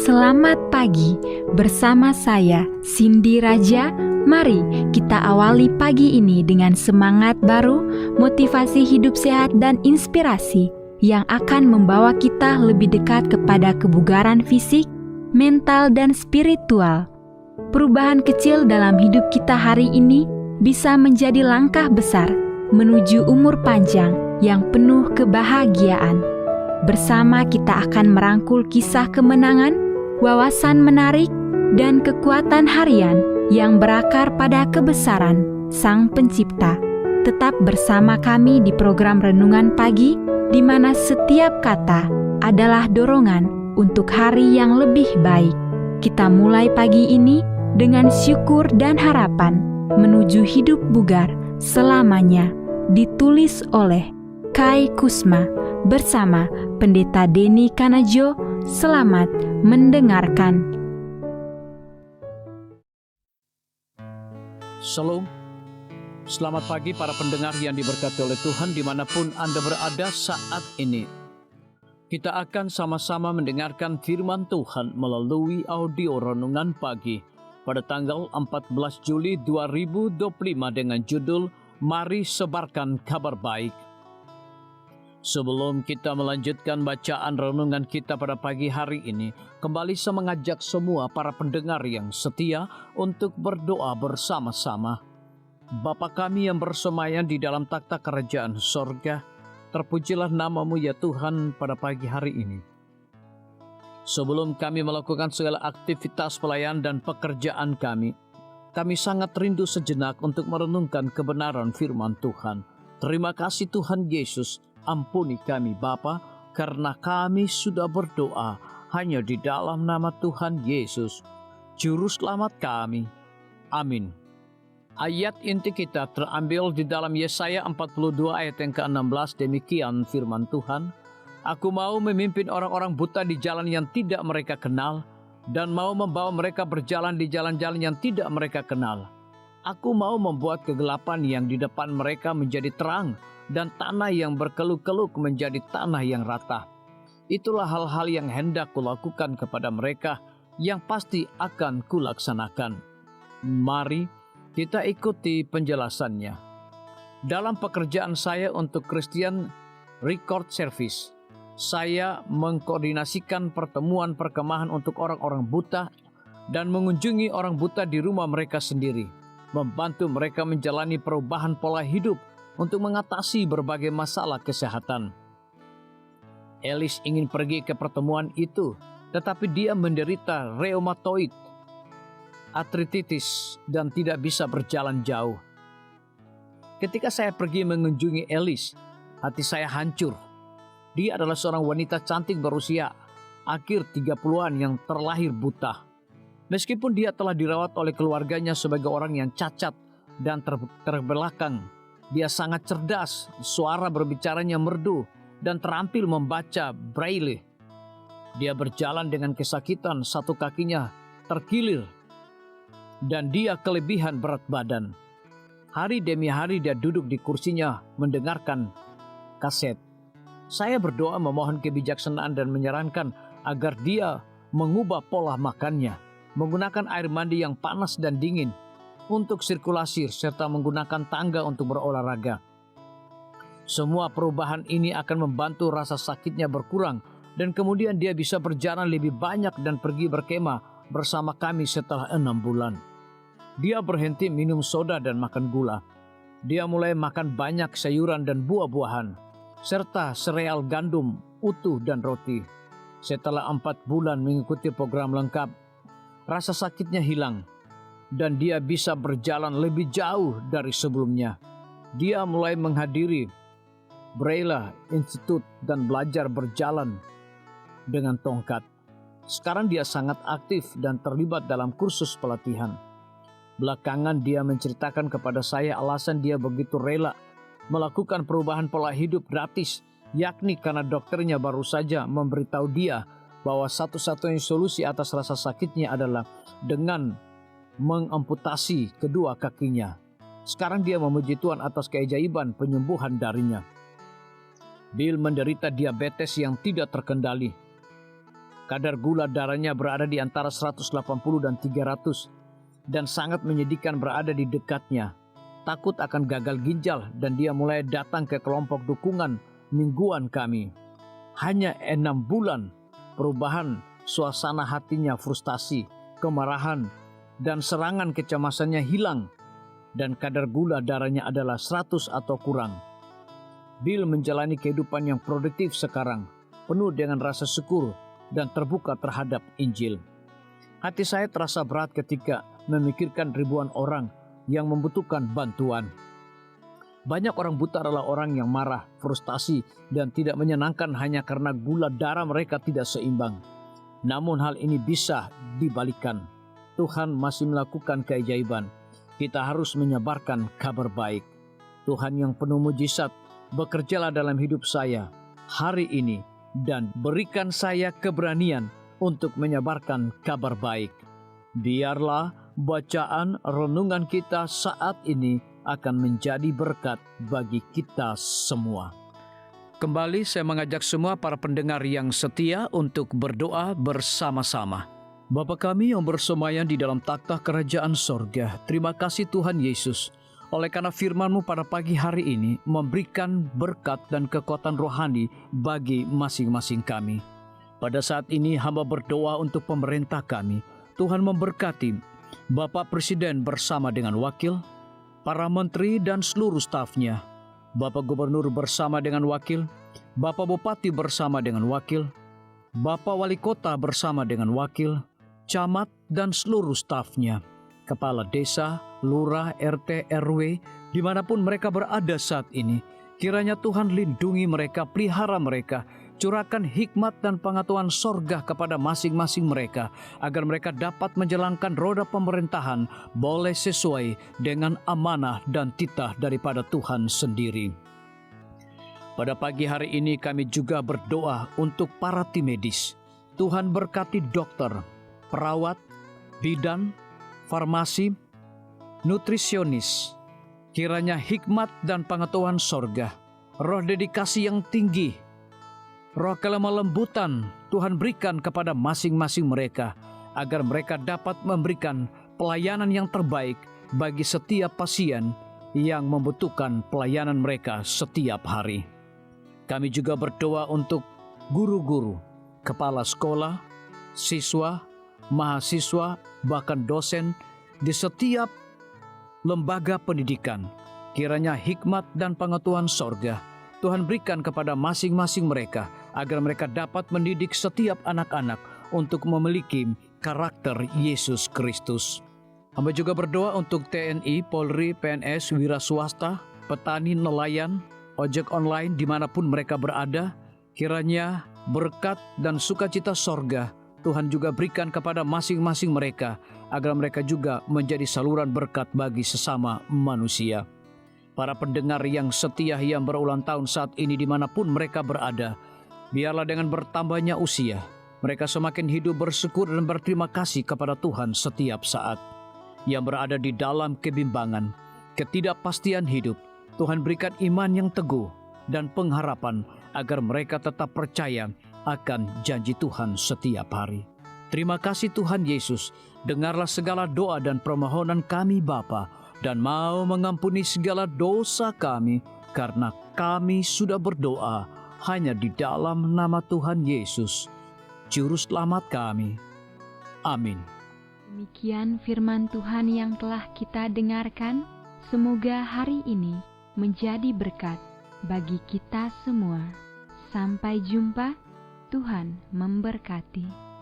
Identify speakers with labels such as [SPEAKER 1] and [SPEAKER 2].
[SPEAKER 1] Selamat pagi bersama saya Cindy Raja. Mari kita awali pagi ini dengan semangat baru, motivasi hidup sehat dan inspirasi yang akan membawa kita lebih dekat kepada kebugaran fisik, mental dan spiritual. Perubahan kecil dalam hidup kita hari ini bisa menjadi langkah besar menuju umur panjang yang penuh kebahagiaan. Bersama kita akan merangkul kisah kemenangan, wawasan menarik, dan kekuatan harian yang berakar pada kebesaran Sang Pencipta. Tetap bersama kami di program Renungan Pagi, di mana setiap kata adalah dorongan untuk hari yang lebih baik. Kita mulai pagi ini dengan syukur dan harapan menuju hidup bugar selamanya. Ditulis oleh Kai Kusma bersama Pendeta Denny Kanajo. Selamat mendengarkan.
[SPEAKER 2] Shalom. Selamat pagi para pendengar yang diberkati oleh Tuhan dimanapun Anda berada saat ini. Kita akan sama-sama mendengarkan firman Tuhan melalui audio Renungan Pagi pada tanggal 14 Juli 2025 dengan judul Mari Sebarkan Kabar Baik. Sebelum kita melanjutkan bacaan renungan kita pada pagi hari ini, kembali saya mengajak semua para pendengar yang setia untuk berdoa bersama-sama. Bapa kami yang bersemayam di dalam takhta kerajaan sorga, terpujilah nama-Mu ya Tuhan pada pagi hari ini. Sebelum kami melakukan segala aktivitas pelayanan dan pekerjaan kami sangat rindu sejenak untuk merenungkan kebenaran firman Tuhan. Terima kasih Tuhan Yesus. Ampuni kami Bapa, karena kami sudah berdoa hanya di dalam nama Tuhan Yesus, Juru Selamat kami. Amin. Ayat inti kita terambil di dalam Yesaya 42 ayat yang ke-16, demikian firman Tuhan. Aku mau memimpin orang-orang buta di jalan yang tidak mereka kenal, dan mau membawa mereka berjalan di jalan-jalan yang tidak mereka kenal. Aku mau membuat kegelapan yang di depan mereka menjadi terang, dan tanah yang berkeluk-keluk menjadi tanah yang rata. Itulah hal-hal yang hendak kulakukan kepada mereka, yang pasti akan kulaksanakan. Mari kita ikuti penjelasannya. Dalam pekerjaan saya untuk Christian Record Service, saya mengkoordinasikan pertemuan perkemahan untuk orang-orang buta dan mengunjungi orang buta di rumah mereka sendiri, membantu mereka menjalani perubahan pola hidup untuk mengatasi berbagai masalah kesehatan. Elis ingin pergi ke pertemuan itu, tetapi dia menderita reumatoid, artritis, dan tidak bisa berjalan jauh. Ketika saya pergi mengunjungi Elis, hati saya hancur. Dia adalah seorang wanita cantik berusia akhir 30-an yang terlahir buta. Meskipun dia telah dirawat oleh keluarganya sebagai orang yang cacat dan terbelakang, dia sangat cerdas, suara berbicaranya merdu, dan terampil membaca Braille. Dia berjalan dengan kesakitan, satu kakinya terkilir, dan dia kelebihan berat badan. Hari demi hari dia duduk di kursinya mendengarkan kaset. Saya berdoa memohon kebijaksanaan dan menyarankan agar dia mengubah pola makannya, menggunakan air mandi yang panas dan dingin untuk sirkulasi, serta menggunakan tangga untuk berolahraga. Semua perubahan ini akan membantu rasa sakitnya berkurang, dan kemudian dia bisa berjalan lebih banyak dan pergi berkemah bersama kami setelah 6 bulan. Dia berhenti minum soda dan makan gula. Dia mulai makan banyak sayuran dan buah-buahan, serta sereal gandum utuh dan roti. Setelah 4 bulan mengikuti program lengkap, rasa sakitnya hilang, dan dia bisa berjalan lebih jauh dari sebelumnya. Dia mulai menghadiri Braille Institute dan belajar berjalan dengan tongkat. Sekarang dia sangat aktif dan terlibat dalam kursus pelatihan. Belakangan dia menceritakan kepada saya alasan dia begitu rela melakukan perubahan pola hidup gratis, yakni karena dokternya baru saja memberitahu dia bahwa satu-satunya solusi atas rasa sakitnya adalah dengan mengamputasi kedua kakinya. Sekarang dia memuji Tuhan atas keajaiban penyembuhan darinya. Bill menderita diabetes yang tidak terkendali. Kadar gula darahnya berada di antara 180 dan 300 dan sangat menyedihkan berada di dekatnya. Takut akan gagal ginjal dan dia mulai datang ke kelompok dukungan mingguan kami. Hanya 6 bulan perubahan suasana hatinya, frustasi, kemarahan, dan serangan kecemasannya hilang dan kadar gula darahnya adalah 100 atau kurang. Bill menjalani kehidupan yang produktif sekarang, penuh dengan rasa syukur dan terbuka terhadap Injil. Hati saya terasa berat ketika memikirkan ribuan orang yang membutuhkan bantuan. Banyak orang buta adalah orang yang marah, frustasi, dan tidak menyenangkan hanya karena gula darah mereka tidak seimbang. Namun hal ini bisa dibalikkan. Tuhan masih melakukan keajaiban. Kita harus menyebarkan kabar baik. Tuhan yang penuh mujizat, bekerjalah dalam hidup saya hari ini dan berikan saya keberanian untuk menyebarkan kabar baik. Biarlah bacaan renungan kita saat ini akan menjadi berkat bagi kita semua. Kembali saya mengajak semua para pendengar yang setia untuk berdoa bersama-sama. Bapa kami yang bersemayam di dalam takhta kerajaan sorga, terima kasih Tuhan Yesus, oleh karena firman-Mu pada pagi hari ini memberikan berkat dan kekuatan rohani bagi masing-masing kami. Pada saat ini hamba berdoa untuk pemerintah kami, Tuhan memberkati Bapak Presiden bersama dengan wakil, para menteri dan seluruh stafnya, Bapak Gubernur bersama dengan wakil, Bapak Bupati bersama dengan wakil, Bapak Wali Kota bersama dengan wakil, camat dan seluruh stafnya, kepala desa, lurah, RT, RW, dimanapun mereka berada saat ini. Kiranya Tuhan lindungi mereka, pelihara mereka, curahkan hikmat dan pengetahuan sorga kepada masing-masing mereka, agar mereka dapat menjalankan roda pemerintahan boleh sesuai dengan amanah dan titah daripada Tuhan sendiri. Pada pagi hari ini kami juga berdoa untuk para tim medis. Tuhan berkati dokter, perawat, bidan, farmasi, nutrisionis. Kiranya hikmat dan pengetahuan sorga, roh dedikasi yang tinggi, roh kelemah lembutan Tuhan berikan kepada masing-masing mereka, agar mereka dapat memberikan pelayanan yang terbaik bagi setiap pasien yang membutuhkan pelayanan mereka setiap hari. Kami juga berdoa untuk guru-guru, kepala sekolah, siswa, mahasiswa, bahkan dosen di setiap lembaga pendidikan. Kiranya hikmat dan pengetahuan sorga Tuhan berikan kepada masing-masing mereka, agar mereka dapat mendidik setiap anak-anak untuk memiliki karakter Yesus Kristus. Hamba juga berdoa untuk TNI, Polri, PNS, wira swasta, petani, nelayan, ojek online dimanapun mereka berada. Kiranya berkat dan sukacita sorga Tuhan juga berikan kepada masing-masing mereka, agar mereka juga menjadi saluran berkat bagi sesama manusia. Para pendengar yang setia yang berulang tahun saat ini dimanapun mereka berada, biarlah dengan bertambahnya usia, mereka semakin hidup bersyukur dan berterima kasih kepada Tuhan setiap saat. Yang berada di dalam kebimbangan, ketidakpastian hidup, Tuhan berikan iman yang teguh dan pengharapan, agar mereka tetap percaya akan janji Tuhan setiap hari. Terima kasih Tuhan Yesus, dengarlah segala doa dan permohonan kami Bapa, dan mau mengampuni segala dosa kami, karena kami sudah berdoa hanya di dalam nama Tuhan Yesus, Juru Selamat kami. Amin.
[SPEAKER 1] Demikian firman Tuhan yang telah kita dengarkan. Semoga hari ini menjadi berkat bagi kita semua. Sampai jumpa, Tuhan memberkati.